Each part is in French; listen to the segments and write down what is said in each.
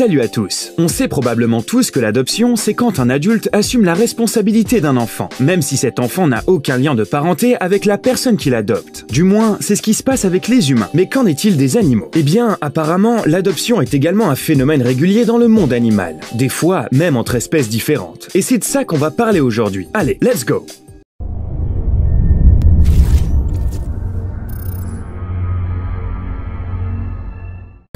Salut à tous. On sait probablement tous que l'adoption, c'est quand un adulte assume la responsabilité d'un enfant, même si cet enfant n'a aucun lien de parenté avec la personne qui l'adopte. Du moins, c'est ce qui se passe avec les humains. Mais qu'en est-il des animaux? Eh bien, apparemment, l'adoption est également un phénomène régulier dans le monde animal. Des fois, même entre espèces différentes. Et c'est de ça qu'on va parler aujourd'hui. Allez, let's go!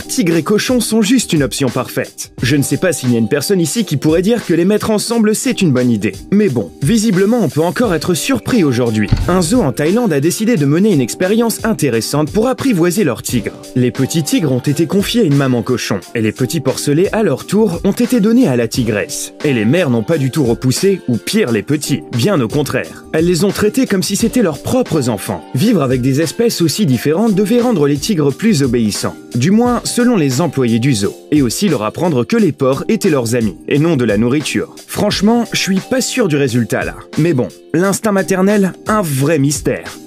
Tigre et cochon sont juste une option parfaite. Je ne sais pas s'il y a une personne ici qui pourrait dire que les mettre ensemble c'est une bonne idée. Mais bon, visiblement on peut encore être surpris aujourd'hui. Un zoo en Thaïlande a décidé de mener une expérience intéressante pour apprivoiser leurs tigres. Les petits tigres ont été confiés à une maman cochon, et les petits porcelets à leur tour ont été donnés à la tigresse. Et les mères n'ont pas du tout repoussé, ou pire les petits, bien au contraire. Elles les ont traités comme si c'était leurs propres enfants. Vivre avec des espèces aussi différentes devait rendre les tigres plus obéissants. Du moins, selon les employés du zoo, et aussi leur apprendre que les porcs étaient leurs amis, et non de la nourriture. Franchement, je suis pas sûr du résultat là. Mais bon, l'instinct maternel, un vrai mystère.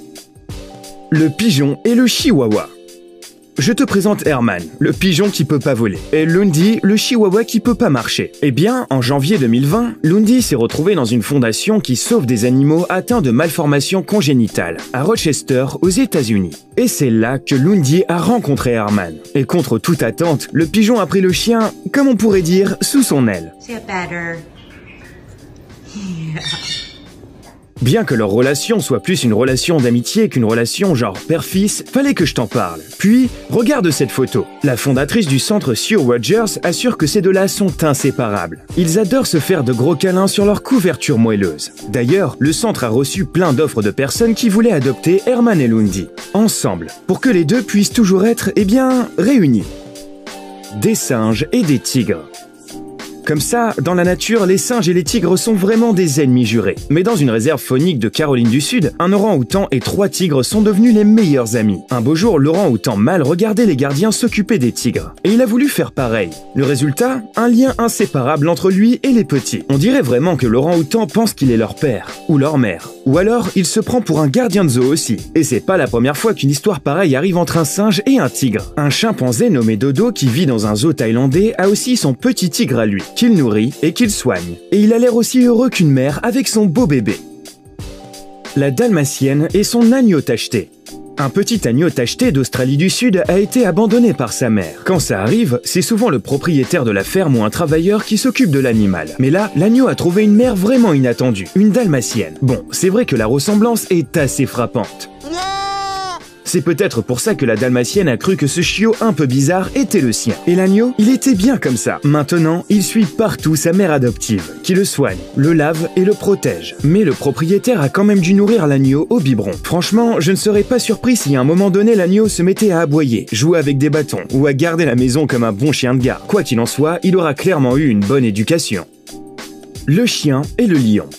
Le pigeon et le chihuahua. Je te présente Herman, le pigeon qui peut pas voler, et Lundi, le chihuahua qui peut pas marcher. Eh bien, en janvier 2020, Lundi s'est retrouvé dans une fondation qui sauve des animaux atteints de malformations congénitales, à Rochester, aux États-Unis. Et c'est là que Lundi a rencontré Herman. Et contre toute attente, le pigeon a pris le chien, comme on pourrait dire, sous son aile. Bien que leur relation soit plus une relation d'amitié qu'une relation genre père-fils, fallait que je t'en parle. Puis, regarde cette photo. La fondatrice du centre Sue Rogers assure que ces deux-là sont inséparables. Ils adorent se faire de gros câlins sur leur couverture moelleuse. D'ailleurs, le centre a reçu plein d'offres de personnes qui voulaient adopter Herman et Lundi, ensemble, pour que les deux puissent toujours être, réunis. Des singes et des tigres. Comme ça, dans la nature, les singes et les tigres sont vraiment des ennemis jurés. Mais dans une réserve faunique de Caroline du Sud, un orang-outan et 3 tigres sont devenus les meilleurs amis. Un beau jour, l'orang-outan mâle regardait les gardiens s'occuper des tigres. Et il a voulu faire pareil. Le résultat? Un lien inséparable entre lui et les petits. On dirait vraiment que l'orang-outan pense qu'il est leur père, ou leur mère. Ou alors, il se prend pour un gardien de zoo aussi. Et c'est pas la première fois qu'une histoire pareille arrive entre un singe et un tigre. Un chimpanzé nommé Dodo, qui vit dans un zoo thaïlandais, a aussi son petit tigre à lui, qu'il nourrit et qu'il soigne. Et il a l'air aussi heureux qu'une mère avec son beau bébé. La dalmatienne et son agneau tacheté. Un petit agneau tacheté d'Australie du Sud a été abandonné par sa mère. Quand ça arrive, c'est souvent le propriétaire de la ferme ou un travailleur qui s'occupe de l'animal. Mais là, l'agneau a trouvé une mère vraiment inattendue, une dalmatienne. Bon, c'est vrai que la ressemblance est assez frappante. C'est peut-être pour ça que la dalmatienne a cru que ce chiot un peu bizarre était le sien. Et l'agneau, il était bien comme ça. Maintenant, il suit partout sa mère adoptive, qui le soigne, le lave et le protège. Mais le propriétaire a quand même dû nourrir l'agneau au biberon. Franchement, je ne serais pas surpris si à un moment donné l'agneau se mettait à aboyer, jouer avec des bâtons, ou à garder la maison comme un bon chien de garde. Quoi qu'il en soit, il aura clairement eu une bonne éducation. Le chien et le lion.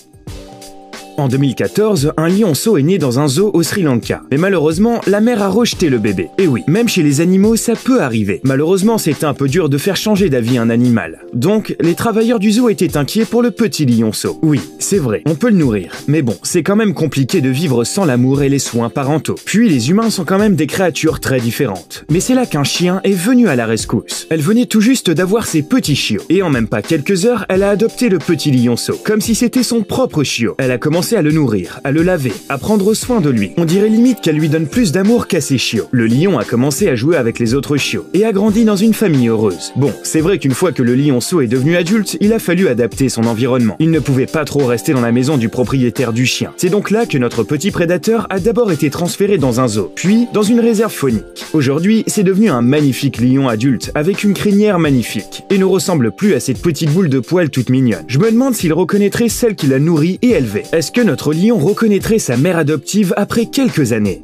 En 2014, un lionceau est né dans un zoo au Sri Lanka. Mais malheureusement, la mère a rejeté le bébé. Et oui, même chez les animaux, ça peut arriver. Malheureusement, c'est un peu dur de faire changer d'avis un animal. Donc, les travailleurs du zoo étaient inquiets pour le petit lionceau. Oui, c'est vrai, on peut le nourrir. Mais bon, c'est quand même compliqué de vivre sans l'amour et les soins parentaux. Puis, les humains sont quand même des créatures très différentes. Mais c'est là qu'un chien est venu à la rescousse. Elle venait tout juste d'avoir ses petits chiots. Et en même pas quelques heures, elle a adopté le petit lionceau, comme si c'était son propre chiot. Elle a commencé à le nourrir, à le laver, à prendre soin de lui. On dirait limite qu'elle lui donne plus d'amour qu'à ses chiots. Le lion a commencé à jouer avec les autres chiots et a grandi dans une famille heureuse. Bon, c'est vrai qu'une fois que le lionceau est devenu adulte, il a fallu adapter son environnement. Il ne pouvait pas trop rester dans la maison du propriétaire du chien. C'est donc là que notre petit prédateur a d'abord été transféré dans un zoo, puis dans une réserve faunique. Aujourd'hui, c'est devenu un magnifique lion adulte avec une crinière magnifique et ne ressemble plus à cette petite boule de poils toute mignonne. Je me demande s'il reconnaîtrait celle qu'il a nourrie et élevée. Est-ce que notre lion reconnaîtrait sa mère adoptive après quelques années?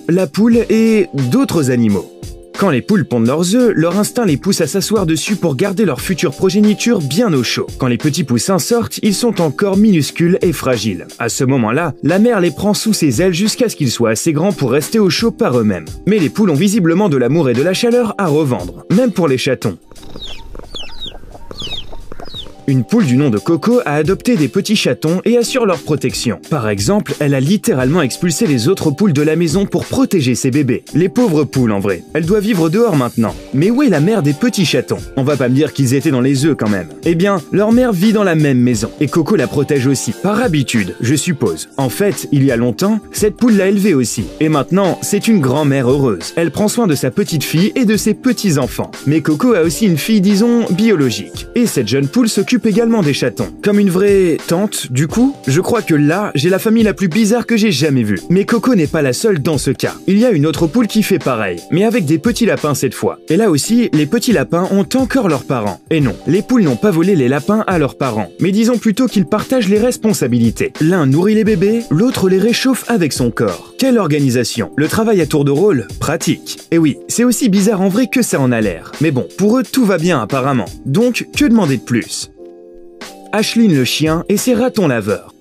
La poule et d'autres animaux. Quand les poules pondent leurs œufs, leur instinct les pousse à s'asseoir dessus pour garder leur future progéniture bien au chaud. Quand les petits poussins sortent, ils sont encore minuscules et fragiles. À ce moment-là, la mère les prend sous ses ailes jusqu'à ce qu'ils soient assez grands pour rester au chaud par eux-mêmes. Mais les poules ont visiblement de l'amour et de la chaleur à revendre, même pour les chatons. Une poule du nom de Coco a adopté des petits chatons et assure leur protection. Par exemple, elle a littéralement expulsé les autres poules de la maison pour protéger ses bébés. Les pauvres poules en vrai. Elles doivent vivre dehors maintenant. Mais où est la mère des petits chatons? On va pas me dire qu'ils étaient dans les œufs quand même. Eh bien, leur mère vit dans la même maison. Et Coco la protège aussi. Par habitude, je suppose. En fait, il y a longtemps, cette poule l'a élevée aussi. Et maintenant, c'est une grand-mère heureuse. Elle prend soin de sa petite fille et de ses petits-enfants. Mais Coco a aussi une fille, disons, biologique. Et cette jeune poule s'occupe également des chatons. Comme une vraie tante, du coup, je crois que là, j'ai la famille la plus bizarre que j'ai jamais vue. Mais Coco n'est pas la seule dans ce cas. Il y a une autre poule qui fait pareil, mais avec des petits lapins cette fois. Et là aussi, les petits lapins ont encore leurs parents. Et non, les poules n'ont pas volé les lapins à leurs parents, mais disons plutôt qu'ils partagent les responsabilités. L'un nourrit les bébés, l'autre les réchauffe avec son corps. Quelle organisation! Le travail à tour de rôle, pratique. Et oui, c'est aussi bizarre en vrai que ça en a l'air. Mais bon, pour eux, tout va bien apparemment. Donc, que demander de plus? Ashlyn le chien et ses ratons laveurs.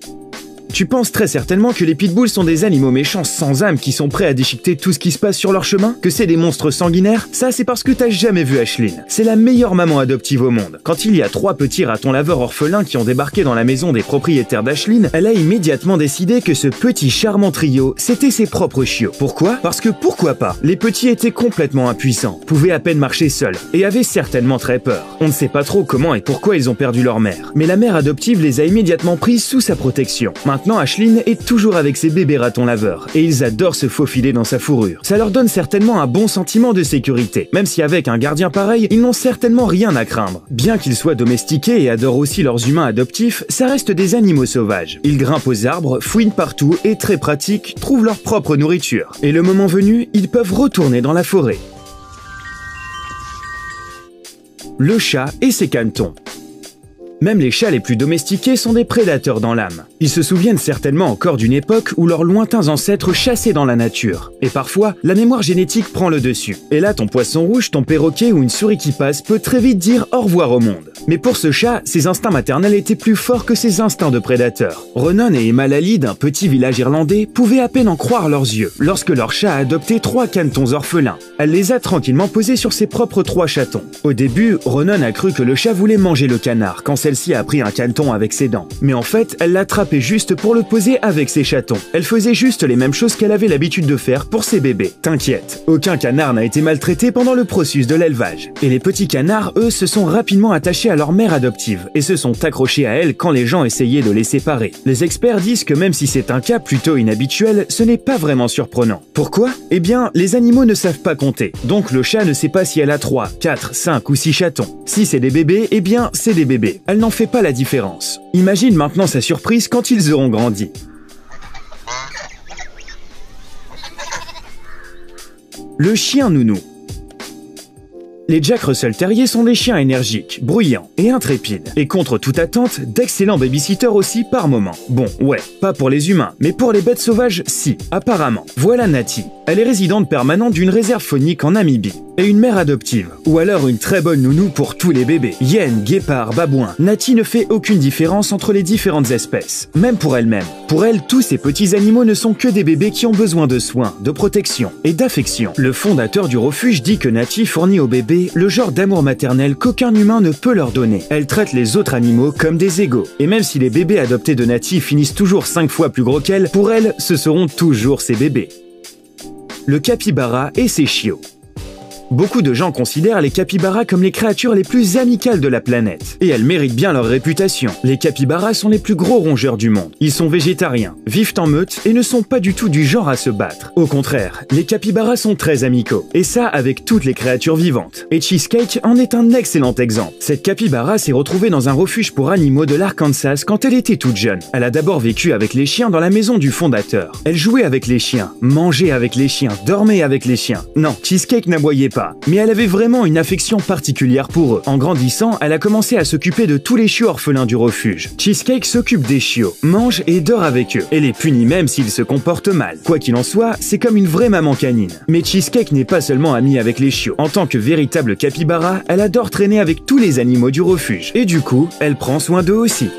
Tu penses très certainement que les pitbulls sont des animaux méchants sans âme qui sont prêts à déchiqueter tout ce qui se passe sur leur chemin? Que c'est des monstres sanguinaires? Ça, c'est parce que t'as jamais vu Ashlyn. C'est la meilleure maman adoptive au monde. Quand il y a 3 petits ratons laveurs orphelins qui ont débarqué dans la maison des propriétaires d'Ashlyn, elle a immédiatement décidé que ce petit charmant trio, c'était ses propres chiots. Pourquoi? Parce que pourquoi pas? Les petits étaient complètement impuissants, pouvaient à peine marcher seuls, et avaient certainement très peur. On ne sait pas trop comment et pourquoi ils ont perdu leur mère. Mais la mère adoptive les a immédiatement pris sous sa protection. Maintenant, Ashlyn est toujours avec ses bébés ratons laveurs, et ils adorent se faufiler dans sa fourrure. Ça leur donne certainement un bon sentiment de sécurité, même si avec un gardien pareil, ils n'ont certainement rien à craindre. Bien qu'ils soient domestiqués et adorent aussi leurs humains adoptifs, ça reste des animaux sauvages. Ils grimpent aux arbres, fouinent partout et, très pratiques, trouvent leur propre nourriture. Et le moment venu, ils peuvent retourner dans la forêt. Le chat et ses canetons. Même les chats les plus domestiqués sont des prédateurs dans l'âme. Ils se souviennent certainement encore d'une époque où leurs lointains ancêtres chassaient dans la nature. Et parfois, la mémoire génétique prend le dessus. Et là, ton poisson rouge, ton perroquet ou une souris qui passe peut très vite dire au revoir au monde. Mais pour ce chat, ses instincts maternels étaient plus forts que ses instincts de prédateur. Ronan et Emma Lally, d'un petit village irlandais, pouvaient à peine en croire leurs yeux lorsque leur chat a adopté 3 canetons orphelins. Elle les a tranquillement posés sur ses propres 3 chatons. Au début, Ronan a cru que le chat voulait manger le canard quand celle-ci a pris un caneton avec ses dents. Mais en fait, elle l'attrapait juste pour le poser avec ses chatons. Elle faisait juste les mêmes choses qu'elle avait l'habitude de faire pour ses bébés. T'inquiète, aucun canard n'a été maltraité pendant le processus de l'élevage. Et les petits canards, eux, se sont rapidement attachés à leur mère adoptive et se sont accrochés à elle quand les gens essayaient de les séparer. Les experts disent que même si c'est un cas plutôt inhabituel, ce n'est pas vraiment surprenant. Pourquoi? Eh bien, les animaux ne savent pas compter. Donc le chat ne sait pas si elle a 3, 4, 5 ou 6 chatons. Si c'est des bébés, eh bien, c'est des bébés. Elle n'en fait pas la différence. Imagine maintenant sa surprise quand ils auront grandi. Le chien nounou. Les Jack Russell Terriers sont des chiens énergiques, bruyants et intrépides. Et contre toute attente, d'excellents babysitters aussi par moment. Bon, ouais, pas pour les humains, mais pour les bêtes sauvages, si, apparemment. Voilà Natty. Elle est résidente permanente d'une réserve faunique en Namibie. Et une mère adoptive. Ou alors une très bonne nounou pour tous les bébés. Hyènes, guépards, babouins. Natty ne fait aucune différence entre les différentes espèces. Même pour elle-même. Pour elle, tous ces petits animaux ne sont que des bébés qui ont besoin de soins, de protection et d'affection. Le fondateur du refuge dit que Natty fournit aux bébés le genre d'amour maternel qu'aucun humain ne peut leur donner. Elle traite les autres animaux comme des égaux. Et même si les bébés adoptés de Natty finissent toujours 5 fois plus gros qu'elle, pour elle, ce seront toujours ses bébés. Le capybara et ses chiots. Beaucoup de gens considèrent les capybaras comme les créatures les plus amicales de la planète. Et elles méritent bien leur réputation. Les capybaras sont les plus gros rongeurs du monde. Ils sont végétariens, vivent en meute et ne sont pas du tout du genre à se battre. Au contraire, les capybaras sont très amicaux. Et ça avec toutes les créatures vivantes. Et Cheesecake en est un excellent exemple. Cette capybara s'est retrouvée dans un refuge pour animaux de l'Arkansas quand elle était toute jeune. Elle a d'abord vécu avec les chiens dans la maison du fondateur. Elle jouait avec les chiens, mangeait avec les chiens, dormait avec les chiens. Non, Cheesecake n'aboyait pas. Mais elle avait vraiment une affection particulière pour eux. En grandissant, elle a commencé à s'occuper de tous les chiots orphelins du refuge. Cheesecake s'occupe des chiots, mange et dort avec eux, et les punit même s'ils se comportent mal. Quoi qu'il en soit, c'est comme une vraie maman canine. Mais Cheesecake n'est pas seulement amie avec les chiots. En tant que véritable capybara, elle adore traîner avec tous les animaux du refuge. Et du coup, elle prend soin d'eux aussi.